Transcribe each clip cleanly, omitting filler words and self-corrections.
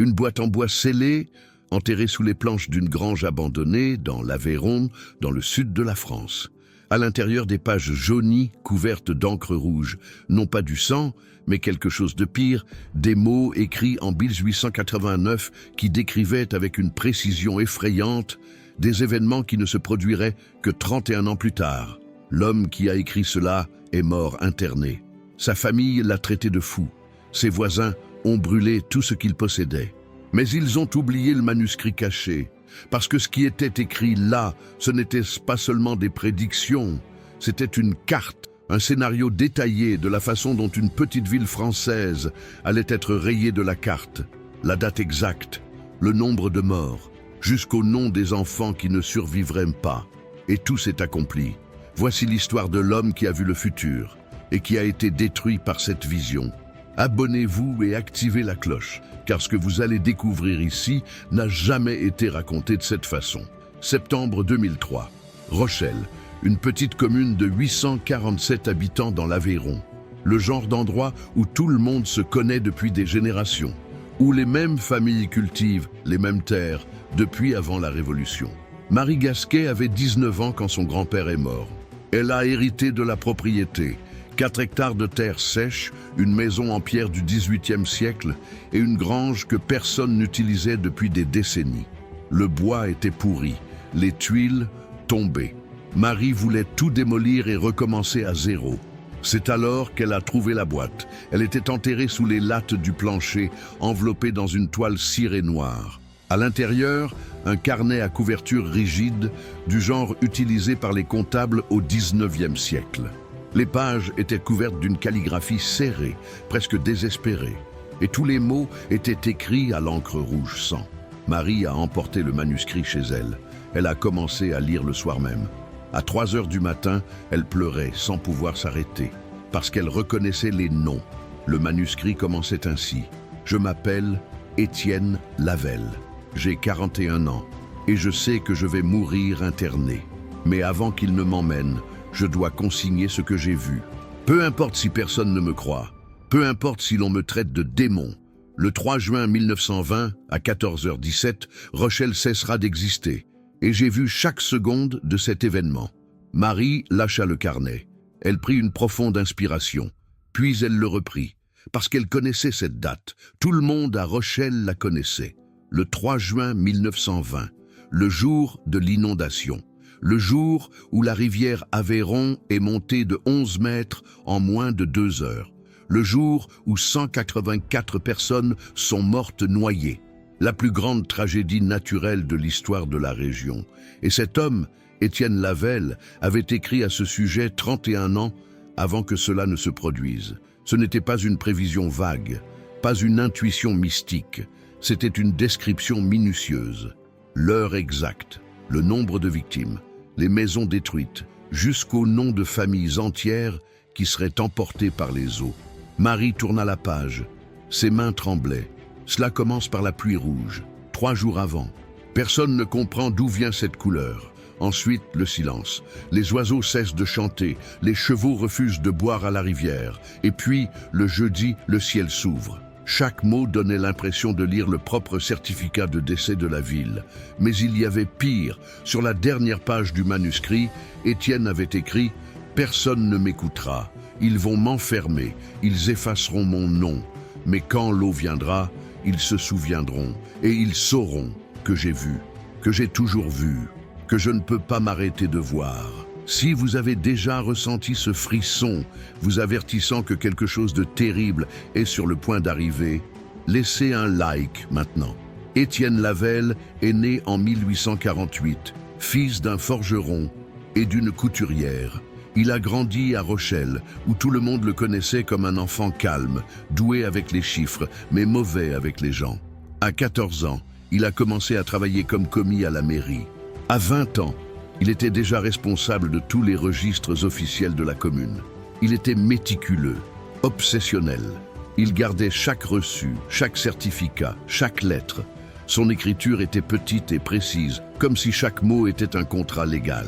Une boîte en bois scellée, enterrée sous les planches d'une grange abandonnée, dans l'Aveyron, dans le sud de la France. À l'intérieur des pages jaunies, couvertes d'encre rouge, non pas du sang, mais quelque chose de pire, des mots écrits en 1889 qui décrivaient avec une précision effrayante des événements qui ne se produiraient que 31 ans plus tard. L'homme qui a écrit cela est mort interné. Sa famille l'a traité de fou. Ses voisins ont brûlé tout ce qu'ils possédaient. Mais ils ont oublié le manuscrit caché, parce que ce qui était écrit là, ce n'était pas seulement des prédictions, c'était une carte, un scénario détaillé de la façon dont une petite ville française allait être rayée de la carte, la date exacte, le nombre de morts, jusqu'au nom des enfants qui ne survivraient pas. Et tout s'est accompli. Voici l'histoire de l'homme qui a vu le futur et qui a été détruit par cette vision. Abonnez-vous et activez la cloche, car ce que vous allez découvrir ici n'a jamais été raconté de cette façon. Septembre 2003. Rochelle, une petite commune de 847 habitants dans l'Aveyron. Le genre d'endroit où tout le monde se connaît depuis des générations, où les mêmes familles cultivent les mêmes terres depuis avant la Révolution. Marie Gasquet avait 19 ans quand son grand-père est mort. Elle a hérité de la propriété. 4 hectares de terre sèche, une maison en pierre du XVIIIe siècle et une grange que personne n'utilisait depuis des décennies. Le bois était pourri, les tuiles tombées. Marie voulait tout démolir et recommencer à zéro. C'est alors qu'elle a trouvé la boîte. Elle était enterrée sous les lattes du plancher, enveloppée dans une toile cirée noire. À l'intérieur, un carnet à couverture rigide, du genre utilisé par les comptables au XIXe siècle. Les pages étaient couvertes d'une calligraphie serrée, presque désespérée, et tous les mots étaient écrits à l'encre rouge sang. Marie a emporté le manuscrit chez elle. Elle a commencé à lire le soir même. À 3 heures du matin, elle pleurait sans pouvoir s'arrêter, parce qu'elle reconnaissait les noms. Le manuscrit commençait ainsi. « Je m'appelle Étienne Lavelle. J'ai 41 ans, et je sais que je vais mourir interné. Mais avant qu'il ne m'emmène, je dois consigner ce que j'ai vu. Peu importe si personne ne me croit, peu importe si l'on me traite de démon. Le 3 juin 1920, à 14h17, Rochelle cessera d'exister. Et j'ai vu chaque seconde de cet événement. » Marie lâcha le carnet. Elle prit une profonde inspiration. Puis elle le reprit, parce qu'elle connaissait cette date. Tout le monde à Rochelle la connaissait. Le 3 juin 1920, le jour de l'inondation. Le jour où la rivière Aveyron est montée de 11 mètres en moins de 2 heures. Le jour où 184 personnes sont mortes noyées. La plus grande tragédie naturelle de l'histoire de la région. Et cet homme, Étienne Lavelle, avait écrit à ce sujet 31 ans avant que cela ne se produise. Ce n'était pas une prévision vague, pas une intuition mystique. C'était une description minutieuse. L'heure exacte, le nombre de victimes, les maisons détruites, jusqu'au nom de familles entières qui seraient emportées par les eaux. Marie tourna la page. Ses mains tremblaient. Cela commence par la pluie rouge, 3 jours avant. Personne ne comprend d'où vient cette couleur. Ensuite, le silence. Les oiseaux cessent de chanter, les chevaux refusent de boire à la rivière. Et puis, le jeudi, le ciel s'ouvre. Chaque mot donnait l'impression de lire le propre certificat de décès de la ville. Mais il y avait pire. Sur la dernière page du manuscrit, Étienne avait écrit « Personne ne m'écoutera. Ils vont m'enfermer. Ils effaceront mon nom. Mais quand l'eau viendra, ils se souviendront et ils sauront que j'ai vu, que j'ai toujours vu, que je ne peux pas m'arrêter de voir. » Si vous avez déjà ressenti ce frisson, vous avertissant que quelque chose de terrible est sur le point d'arriver, laissez un like maintenant. Étienne Lavelle est né en 1848, fils d'un forgeron et d'une couturière. Il a grandi à Rochelle, où tout le monde le connaissait comme un enfant calme, doué avec les chiffres, mais mauvais avec les gens. À 14 ans, il a commencé à travailler comme commis à la mairie. À 20 ans, il était déjà responsable de tous les registres officiels de la commune. Il était méticuleux, obsessionnel. Il gardait chaque reçu, chaque certificat, chaque lettre. Son écriture était petite et précise, comme si chaque mot était un contrat légal.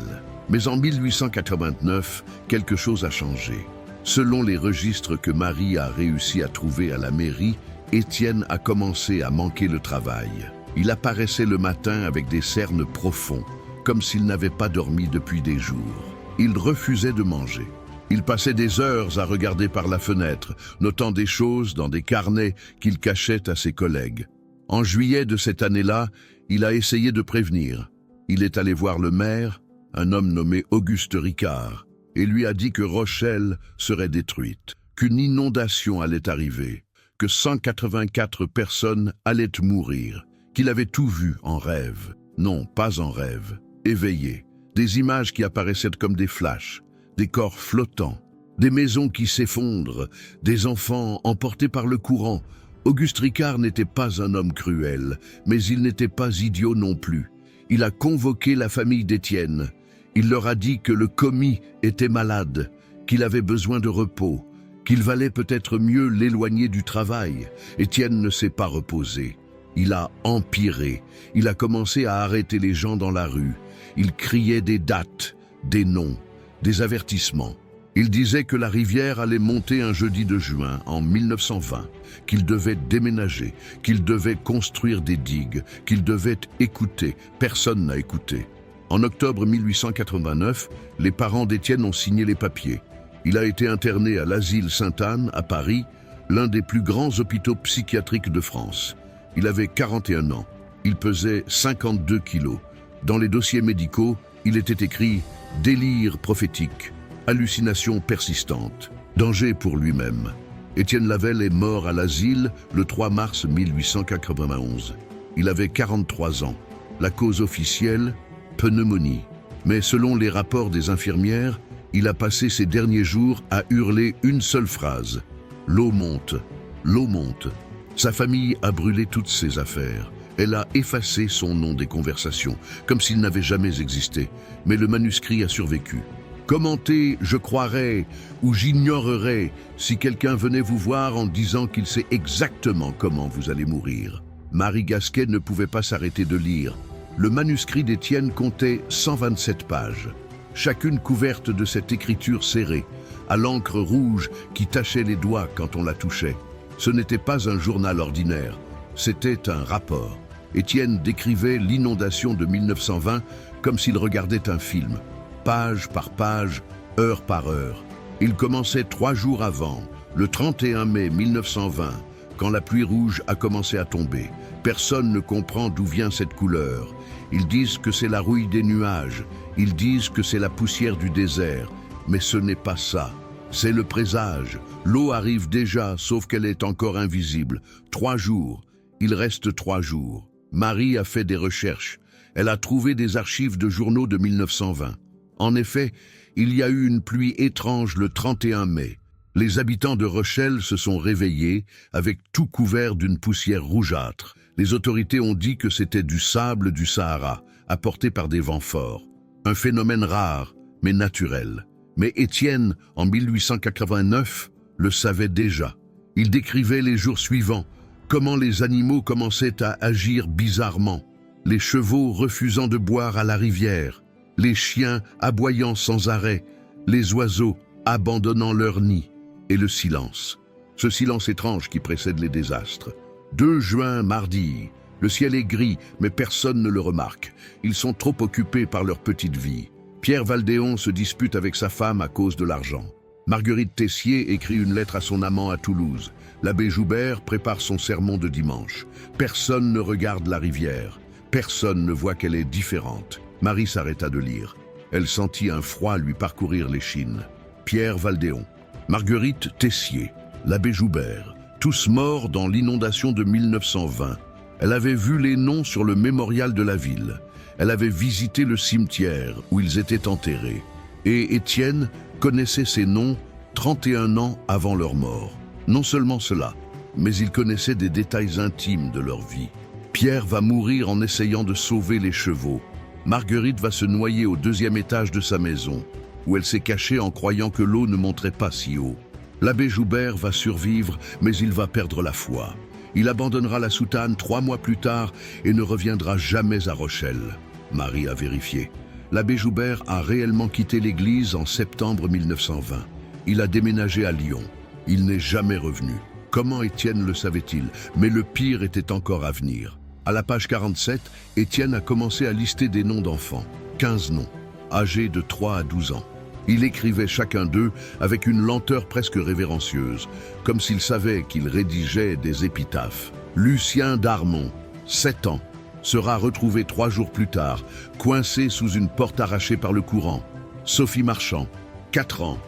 Mais en 1889, quelque chose a changé. Selon les registres que Marie a réussi à trouver à la mairie, Étienne a commencé à manquer le travail. Il apparaissait le matin avec des cernes profonds, comme s'il n'avait pas dormi depuis des jours. Il refusait de manger. Il passait des heures à regarder par la fenêtre, notant des choses dans des carnets qu'il cachait à ses collègues. En juillet de cette année-là, il a essayé de prévenir. Il est allé voir le maire, un homme nommé Auguste Ricard, et lui a dit que Rochelle serait détruite, qu'une inondation allait arriver, que 184 personnes allaient mourir, qu'il avait tout vu en rêve. Non, pas en rêve, éveillé. Des images qui apparaissaient comme des flashs, des corps flottants, des maisons qui s'effondrent, des enfants emportés par le courant. Auguste Ricard n'était pas un homme cruel, mais il n'était pas idiot non plus. Il a convoqué la famille d'Étienne. Il leur a dit que le commis était malade, qu'il avait besoin de repos, qu'il valait peut-être mieux l'éloigner du travail. Étienne ne s'est pas reposé. Il a empiré. Il a commencé à arrêter les gens dans la rue. Il criait des dates, des noms, des avertissements. Il disait que la rivière allait monter un jeudi de juin en 1920, qu'il devait déménager, qu'il devait construire des digues, qu'il devait écouter. Personne n'a écouté. En octobre 1889, les parents d'Étienne ont signé les papiers. Il a été interné à l'asile Sainte-Anne, à Paris, l'un des plus grands hôpitaux psychiatriques de France. Il avait 41 ans. Il pesait 52 kilos. Dans les dossiers médicaux, il était écrit « délire prophétique ». Hallucination persistante, danger pour lui-même. Étienne Lavelle est mort à l'asile le 3 mars 1891. Il avait 43 ans. La cause officielle, pneumonie. Mais selon les rapports des infirmières, il a passé ses derniers jours à hurler une seule phrase. L'eau monte, l'eau monte. Sa famille a brûlé toutes ses affaires. Elle a effacé son nom des conversations, comme s'il n'avait jamais existé. Mais le manuscrit a survécu. Commentez, je croirais, ou j'ignorerais, si quelqu'un venait vous voir en disant qu'il sait exactement comment vous allez mourir. Marie Gasquet ne pouvait pas s'arrêter de lire. Le manuscrit d'Étienne comptait 127 pages, chacune couverte de cette écriture serrée, à l'encre rouge qui tachait les doigts quand on la touchait. Ce n'était pas un journal ordinaire, c'était un rapport. Étienne décrivait l'inondation de 1920 comme s'il regardait un film. Page par page, heure par heure. Il commençait 3 jours avant, le 31 mai 1920, quand la pluie rouge a commencé à tomber. Personne ne comprend d'où vient cette couleur. Ils disent que c'est la rouille des nuages, ils disent que c'est la poussière du désert, mais ce n'est pas ça. C'est le présage. L'eau arrive déjà, sauf qu'elle est encore invisible. 3 jours. Il reste 3 jours. Marie a fait des recherches. Elle a trouvé des archives de journaux de 1920. En effet, il y a eu une pluie étrange le 31 mai. Les habitants de Rochelle se sont réveillés avec tout couvert d'une poussière rougeâtre. Les autorités ont dit que c'était du sable du Sahara, apporté par des vents forts. Un phénomène rare, mais naturel. Mais Étienne, en 1889, le savait déjà. Il décrivait les jours suivants, comment les animaux commençaient à agir bizarrement. Les chevaux refusant de boire à la rivière, les chiens aboyant sans arrêt, les oiseaux abandonnant leur nid, et le silence. Ce silence étrange qui précède les désastres. 2 juin, mardi. Le ciel est gris, mais personne ne le remarque. Ils sont trop occupés par leur petite vie. Pierre Valdéon se dispute avec sa femme à cause de l'argent. Marguerite Tessier écrit une lettre à son amant à Toulouse. L'abbé Joubert prépare son sermon de dimanche. Personne ne regarde la rivière. Personne ne voit qu'elle est différente. Marie s'arrêta de lire. Elle sentit un froid lui parcourir l'échine. Pierre Valdéon, Marguerite Tessier, l'abbé Joubert, tous morts dans l'inondation de 1920. Elle avait vu les noms sur le mémorial de la ville. Elle avait visité le cimetière où ils étaient enterrés. Et Étienne connaissait ces noms 31 ans avant leur mort. Non seulement cela, mais il connaissait des détails intimes de leur vie. Pierre va mourir en essayant de sauver les chevaux. Marguerite va se noyer au 2e étage de sa maison, où elle s'est cachée en croyant que l'eau ne monterait pas si haut. L'abbé Joubert va survivre, mais il va perdre la foi. Il abandonnera la soutane 3 mois plus tard et ne reviendra jamais à Rochelle. Marie a vérifié. L'abbé Joubert a réellement quitté l'église en septembre 1920. Il a déménagé à Lyon. Il n'est jamais revenu. Comment Étienne le savait-il? Mais le pire était encore à venir. À la page 47, Étienne a commencé à lister des noms d'enfants. 15 noms, âgés de 3 à 12 ans. Il écrivait chacun d'eux avec une lenteur presque révérencieuse, comme s'il savait qu'il rédigeait des épitaphes. Lucien Darmon, 7 ans, sera retrouvé 3 jours plus tard, coincé sous une porte arrachée par le courant. Sophie Marchand, 4 ans,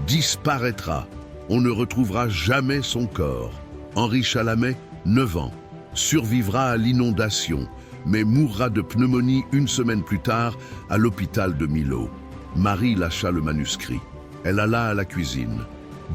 disparaîtra. On ne retrouvera jamais son corps. Henri Chalamet, 9 ans, survivra à l'inondation, mais mourra de pneumonie une semaine plus tard à l'hôpital de Millau. Marie lâcha le manuscrit. Elle alla à la cuisine,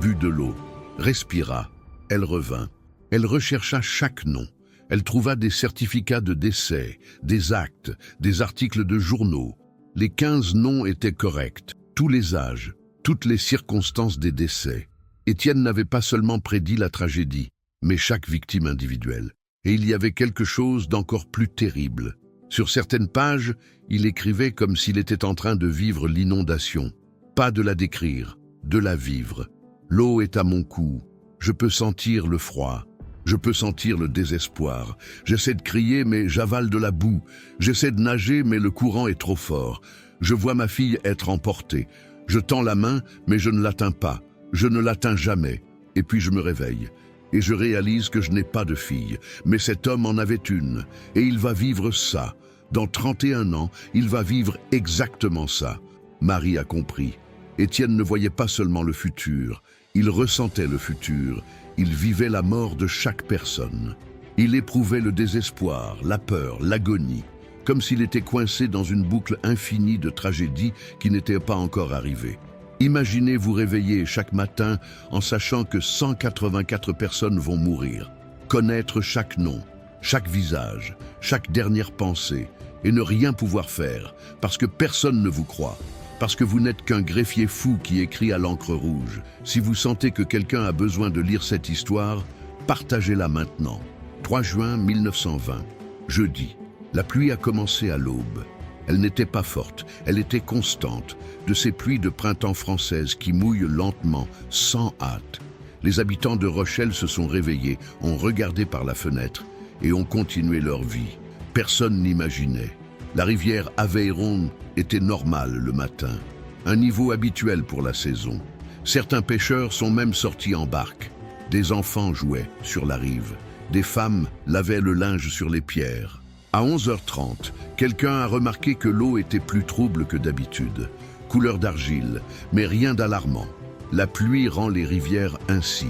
but de l'eau, respira. Elle revint. Elle rechercha chaque nom. Elle trouva des certificats de décès, des actes, des articles de journaux. Les 15 noms étaient corrects, tous les âges, toutes les circonstances des décès. Étienne n'avait pas seulement prédit la tragédie, mais chaque victime individuelle. Et il y avait quelque chose d'encore plus terrible. Sur certaines pages, il écrivait comme s'il était en train de vivre l'inondation. Pas de la décrire, de la vivre. L'eau est à mon cou. Je peux sentir le froid. Je peux sentir le désespoir. J'essaie de crier, mais j'avale de la boue. J'essaie de nager, mais le courant est trop fort. Je vois ma fille être emportée. Je tends la main, mais je ne l'atteins pas. Je ne l'atteins jamais. Et puis je me réveille. Et je réalise que je n'ai pas de fille. Mais cet homme en avait une. Et il va vivre ça. Dans 31 ans, il va vivre exactement ça. Marie a compris. Étienne ne voyait pas seulement le futur. Il ressentait le futur. Il vivait la mort de chaque personne. Il éprouvait le désespoir, la peur, l'agonie, comme s'il était coincé dans une boucle infinie de tragédies qui n'étaient pas encore arrivées. Imaginez vous réveiller chaque matin en sachant que 184 personnes vont mourir. Connaître chaque nom, chaque visage, chaque dernière pensée, et ne rien pouvoir faire, parce que personne ne vous croit. Parce que vous n'êtes qu'un greffier fou qui écrit à l'encre rouge. Si vous sentez que quelqu'un a besoin de lire cette histoire, partagez-la maintenant. 3 juin 1920, jeudi. La pluie a commencé à l'aube. Elle n'était pas forte, elle était constante, de ces pluies de printemps françaises qui mouillent lentement, sans hâte. Les habitants de Rochelle se sont réveillés, ont regardé par la fenêtre et ont continué leur vie. Personne n'imaginait. La rivière Aveyron était normale le matin, un niveau habituel pour la saison. Certains pêcheurs sont même sortis en barque. Des enfants jouaient sur la rive. Des femmes lavaient le linge sur les pierres. À 11h30, quelqu'un a remarqué que l'eau était plus trouble que d'habitude. Couleur d'argile, mais rien d'alarmant. La pluie rend les rivières ainsi.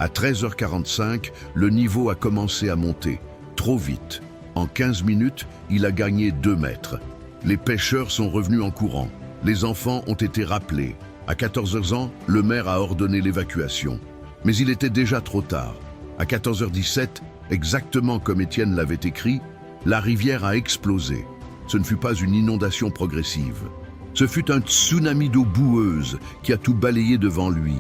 À 13h45, le niveau a commencé à monter, trop vite. En 15 minutes, il a gagné 2 mètres. Les pêcheurs sont revenus en courant. Les enfants ont été rappelés. À 14h, le maire a ordonné l'évacuation. Mais il était déjà trop tard. À 14h17, exactement comme Étienne l'avait écrit, la rivière a explosé. Ce ne fut pas une inondation progressive. Ce fut un tsunami d'eau boueuse qui a tout balayé devant lui.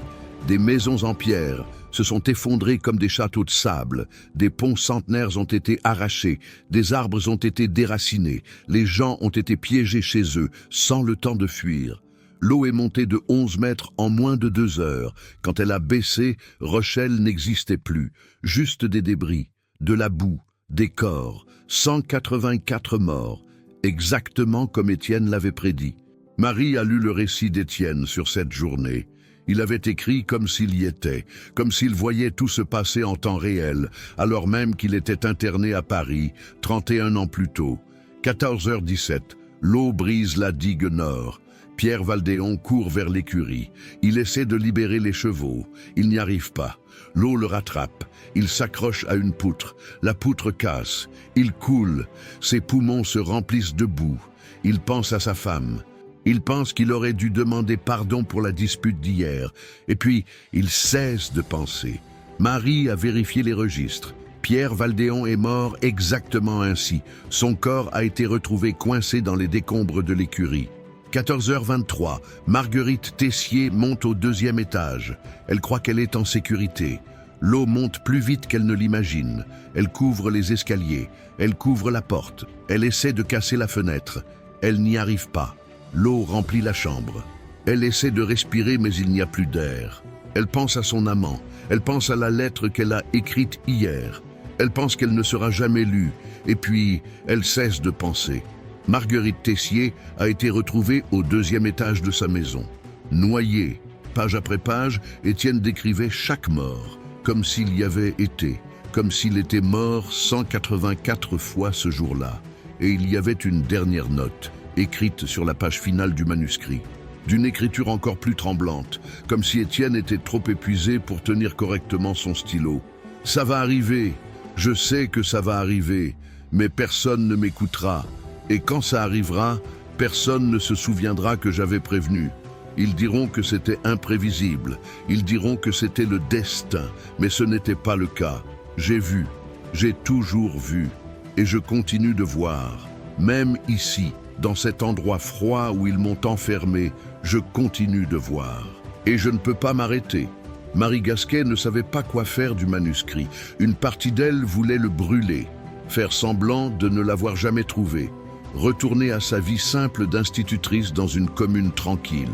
Des maisons en pierre se sont effondrées comme des châteaux de sable. Des ponts centenaires ont été arrachés. Des arbres ont été déracinés. Les gens ont été piégés chez eux, sans le temps de fuir. L'eau est montée de 11 mètres en moins de 2 heures. Quand elle a baissé, Rochelle n'existait plus. Juste des débris, de la boue, des corps. 184 morts, exactement comme Étienne l'avait prédit. Marie a lu le récit d'Étienne sur cette journée. Il avait écrit comme s'il y était, comme s'il voyait tout se passer en temps réel, alors même qu'il était interné à Paris, 31 ans plus tôt. 14h17, l'eau brise la digue nord. Pierre Valdéon court vers l'écurie. Il essaie de libérer les chevaux. Il n'y arrive pas. L'eau le rattrape. Il s'accroche à une poutre. La poutre casse. Il coule. Ses poumons se remplissent de boue. Il pense à sa femme. Il pense qu'il aurait dû demander pardon pour la dispute d'hier. Et puis, il cesse de penser. Marie a vérifié les registres. Pierre Valdéon est mort exactement ainsi. Son corps a été retrouvé coincé dans les décombres de l'écurie. 14h23, Marguerite Tessier monte au 2e étage. Elle croit qu'elle est en sécurité. L'eau monte plus vite qu'elle ne l'imagine. Elle couvre les escaliers. Elle couvre la porte. Elle essaie de casser la fenêtre. Elle n'y arrive pas. L'eau remplit la chambre. Elle essaie de respirer, mais il n'y a plus d'air. Elle pense à son amant. Elle pense à la lettre qu'elle a écrite hier. Elle pense qu'elle ne sera jamais lue, et puis elle cesse de penser. Marguerite Tessier a été retrouvée au 2e étage de sa maison. Noyée, page après page, Étienne décrivait chaque mort, comme s'il y avait été, comme s'il était mort 184 fois ce jour-là. Et il y avait une dernière note, écrite sur la page finale du manuscrit, d'une écriture encore plus tremblante, comme si Étienne était trop épuisé pour tenir correctement son stylo. « Ça va arriver, je sais que ça va arriver, mais personne ne m'écoutera. Et quand ça arrivera, personne ne se souviendra que j'avais prévenu. Ils diront que c'était imprévisible, ils diront que c'était le destin, mais ce n'était pas le cas. J'ai vu, j'ai toujours vu, et je continue de voir. Même ici, dans cet endroit froid où ils m'ont enfermé, je continue de voir. Et je ne peux pas m'arrêter. » Marie Gasquet ne savait pas quoi faire du manuscrit. Une partie d'elle voulait le brûler, faire semblant de ne l'avoir jamais trouvé, retourner à sa vie simple d'institutrice dans une commune tranquille.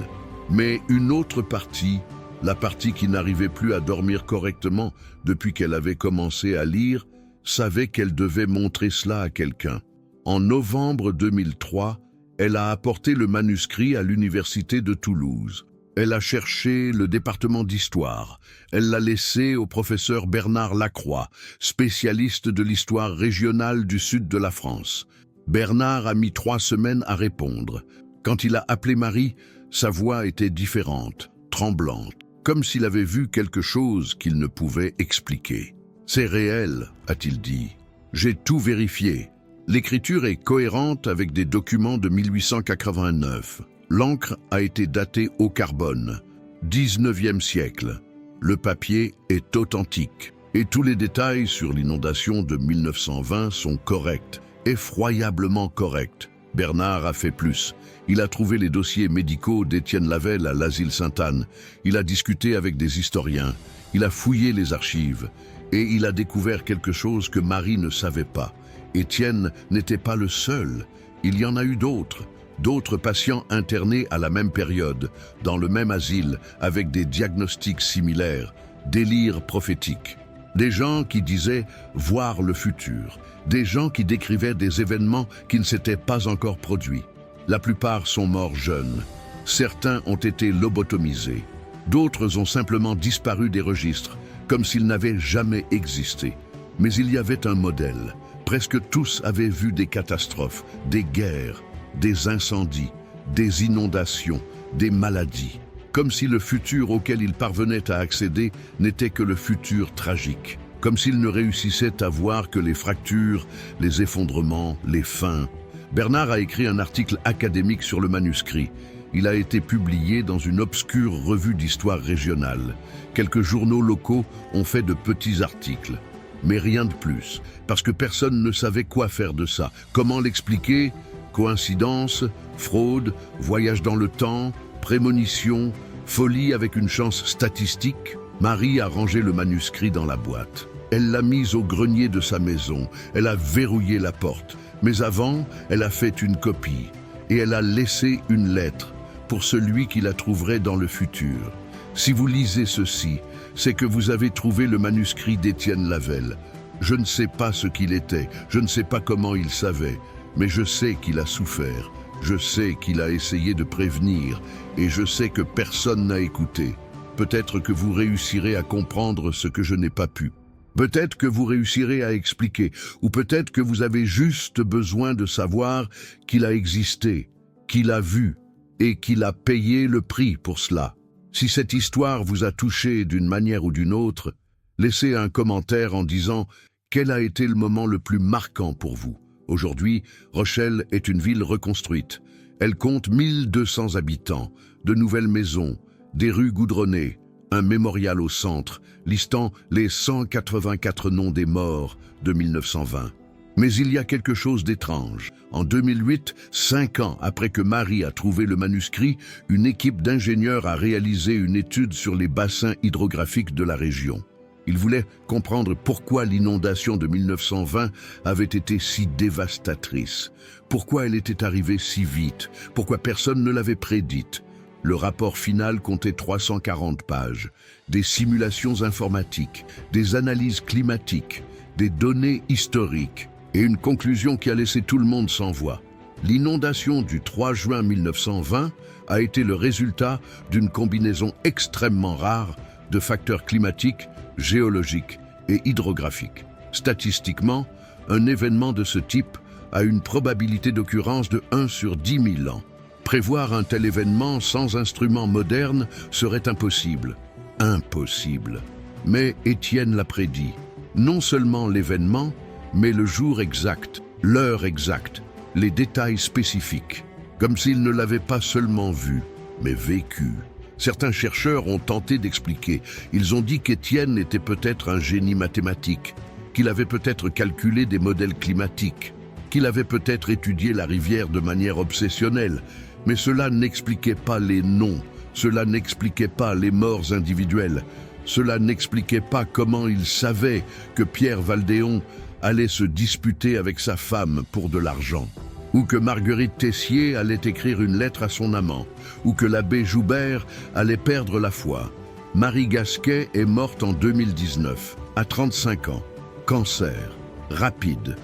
Mais une autre partie, la partie qui n'arrivait plus à dormir correctement depuis qu'elle avait commencé à lire, savait qu'elle devait montrer cela à quelqu'un. En novembre 2003, elle a apporté le manuscrit à l'université de Toulouse. Elle a cherché le département d'histoire. Elle l'a laissé au professeur Bernard Lacroix, spécialiste de l'histoire régionale du sud de la France. Bernard a mis 3 semaines à répondre. Quand il a appelé Marie, sa voix était différente, tremblante, comme s'il avait vu quelque chose qu'il ne pouvait expliquer. « C'est réel », a-t-il dit. « J'ai tout vérifié. L'écriture est cohérente avec des documents de 1889. L'encre a été datée au carbone, 19e siècle. Le papier est authentique. Et tous les détails sur l'inondation de 1920 sont corrects, effroyablement corrects. Bernard a fait plus. Il a trouvé les dossiers médicaux d'Étienne Lavelle à l'asile Sainte-Anne. Il a discuté avec des historiens. Il a fouillé les archives. Et il a découvert quelque chose que Marie ne savait pas. Étienne n'était pas le seul. Il y en a eu d'autres. D'autres patients internés à la même période, dans le même asile, avec des diagnostics similaires, délire prophétique. Des gens qui disaient voir le futur. Des gens qui décrivaient des événements qui ne s'étaient pas encore produits. La plupart sont morts jeunes. Certains ont été lobotomisés. D'autres ont simplement disparu des registres, comme s'ils n'avaient jamais existé. Mais il y avait un modèle. Presque tous avaient vu des catastrophes, des guerres, des incendies, des inondations, des maladies. Comme si le futur auquel ils parvenaient à accéder n'était que le futur tragique. Comme s'ils ne réussissaient à voir que les fractures, les effondrements, les fins. Bernard a écrit un article académique sur le manuscrit. Il a été publié dans une obscure revue d'histoire régionale. Quelques journaux locaux ont fait de petits articles. Mais rien de plus, parce que personne ne savait quoi faire de ça. Comment l'expliquer ? Coïncidence, fraude, voyage dans le temps, prémonition, folie avec une chance statistique. Marie a rangé le manuscrit dans la boîte. Elle l'a mise au grenier de sa maison. Elle a verrouillé la porte. Mais avant, elle a fait une copie. Et elle a laissé une lettre pour celui qui la trouverait dans le futur. Si vous lisez ceci, c'est que vous avez trouvé le manuscrit d'Étienne Lavelle. Je ne sais pas ce qu'il était, je ne sais pas comment il savait, mais je sais qu'il a souffert, je sais qu'il a essayé de prévenir, et je sais que personne n'a écouté. Peut-être que vous réussirez à comprendre ce que je n'ai pas pu. Peut-être que vous réussirez à expliquer, ou peut-être que vous avez juste besoin de savoir qu'il a existé, qu'il a vu, et qu'il a payé le prix pour cela. Si cette histoire vous a touché d'une manière ou d'une autre, laissez un commentaire en disant quel a été le moment le plus marquant pour vous. Aujourd'hui, Rochelle est une ville reconstruite. Elle compte 1200 habitants, de nouvelles maisons, des rues goudronnées, un mémorial au centre, listant les 184 noms des morts de 1920. Mais il y a quelque chose d'étrange. En 2008, 5 ans après que Marie a trouvé le manuscrit, une équipe d'ingénieurs a réalisé une étude sur les bassins hydrographiques de la région. Ils voulaient comprendre pourquoi l'inondation de 1920 avait été si dévastatrice, pourquoi elle était arrivée si vite, pourquoi personne ne l'avait prédite. Le rapport final comptait 340 pages, des simulations informatiques, des analyses climatiques, des données historiques et une conclusion qui a laissé tout le monde sans voix. L'inondation du 3 juin 1920 a été le résultat d'une combinaison extrêmement rare de facteurs climatiques, géologiques et hydrographiques. Statistiquement, un événement de ce type a une probabilité d'occurrence de 1 sur 10 000 ans. Prévoir un tel événement sans instruments modernes serait impossible. Impossible. Mais Étienne l'a prédit. Non seulement l'événement, mais le jour exact, l'heure exacte, les détails spécifiques, comme s'il ne l'avait pas seulement vu, mais vécu. Certains chercheurs ont tenté d'expliquer. Ils ont dit qu'Étienne était peut-être un génie mathématique, qu'il avait peut-être calculé des modèles climatiques, qu'il avait peut-être étudié la rivière de manière obsessionnelle, mais cela n'expliquait pas les noms, cela n'expliquait pas les morts individuelles, cela n'expliquait pas comment il savait que Pierre Valdéon allait se disputer avec sa femme pour de l'argent, ou que Marguerite Tessier allait écrire une lettre à son amant, ou que l'abbé Joubert allait perdre la foi. Marie Gasquet est morte en 2019, à 35 ans. Cancer, rapide,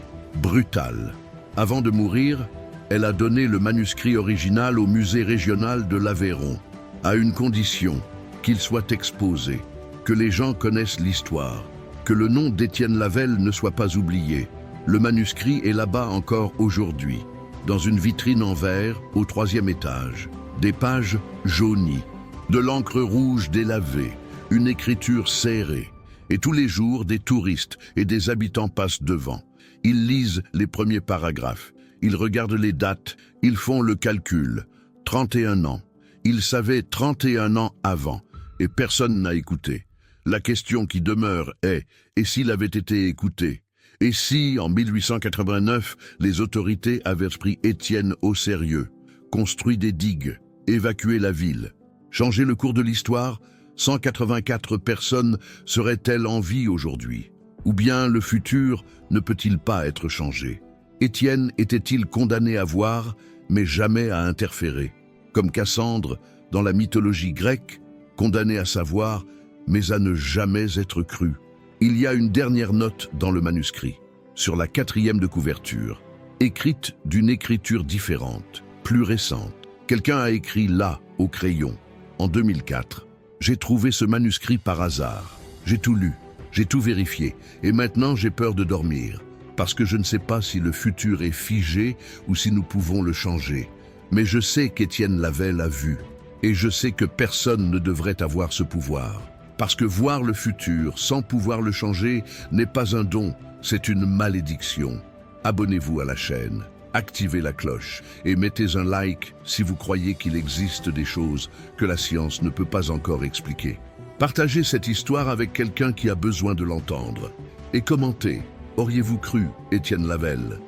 brutal. Avant de mourir, elle a donné le manuscrit original au musée régional de l'Aveyron, à une condition, qu'il soit exposé, que les gens connaissent l'histoire, que le nom d'Étienne Lavelle ne soit pas oublié. Le manuscrit est là-bas encore aujourd'hui, dans une vitrine en verre au 3e étage. Des pages jaunies, de l'encre rouge délavée, une écriture serrée. Et tous les jours, des touristes et des habitants passent devant. Ils lisent les premiers paragraphes, ils regardent les dates, ils font le calcul. 31 ans. Ils savaient 31 ans avant, et personne n'a écouté. La question qui demeure est, et s'il avait été écouté? Et si, en 1889, les autorités avaient pris Étienne au sérieux, construit des digues, évacué la ville, changé le cours de l'histoire, 184 personnes seraient-elles en vie aujourd'hui? Ou bien le futur ne peut-il pas être changé? Étienne était-il condamné à voir, mais jamais à interférer? Comme Cassandre, dans la mythologie grecque, condamné à savoir, mais à ne jamais être cru. Il y a une dernière note dans le manuscrit, sur la 4e de couverture, écrite d'une écriture différente, plus récente. Quelqu'un a écrit là, au crayon, en 2004. J'ai trouvé ce manuscrit par hasard. J'ai tout lu, j'ai tout vérifié, et maintenant j'ai peur de dormir, parce que je ne sais pas si le futur est figé ou si nous pouvons le changer. Mais je sais qu'Étienne Lavelle a vu, et je sais que personne ne devrait avoir ce pouvoir. Parce que voir le futur sans pouvoir le changer n'est pas un don, c'est une malédiction. Abonnez-vous à la chaîne, activez la cloche et mettez un like si vous croyez qu'il existe des choses que la science ne peut pas encore expliquer. Partagez cette histoire avec quelqu'un qui a besoin de l'entendre. Et commentez, auriez-vous cru Étienne Lavelle ?